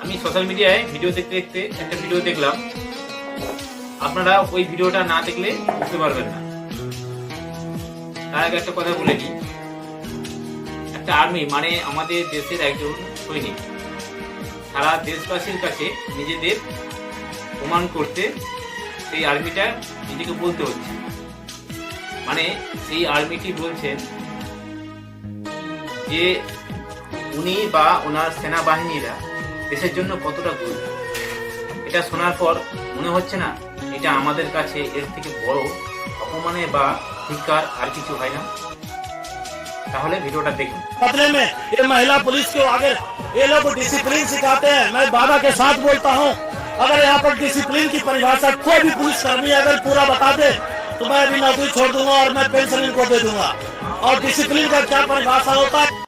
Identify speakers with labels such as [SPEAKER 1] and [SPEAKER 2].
[SPEAKER 1] আমি সোশ্যাল মিডিয়ায় ভিডিও দেখতে দেখতে একটা ভিডিও দেখলাম, আপনারা ওই ভিডিওটা না দেখলে বুঝতে পারবেন না। তার আগে একটা কথা বলে নিই, একটা আর্মি মানে আমাদের দেশের একজন সৈনিক, সারা দেশবাসীর কাছে নিজেদের প্রমাণ করতে সেই আর্মিটা নিজেকে বলতে হচ্ছে। মানে সেই আর্মিটি বলছেন যে উনি বা ওনার সেনাবাহিনীরা দেশের জন্য কতটা গুরুত্ব। এটা শোনার পর মনে হচ্ছে না এটা আমাদের কাছে এর থেকে বড় অপমানে বা ধিক্কার আর কিছু হয় না? তাহলে ভিডিওটা দেখুন।
[SPEAKER 2] बदले में ये महिला पुलिस को आगे ये लोग डिसिप्लिन सिखाते हैं। मैं बाबा के साथ बोलता हूँ, अगर यहाँ पर डिसिप्लिन की परिभाषा कोई भी पुलिस कर्मी अगर पूरा बता दे तो मैं भी नौकरी छोड़ दूंगा और मैं पेंशन इनको दे दूंगा। और डिसिप्लिन का क्या परिभाषा होता है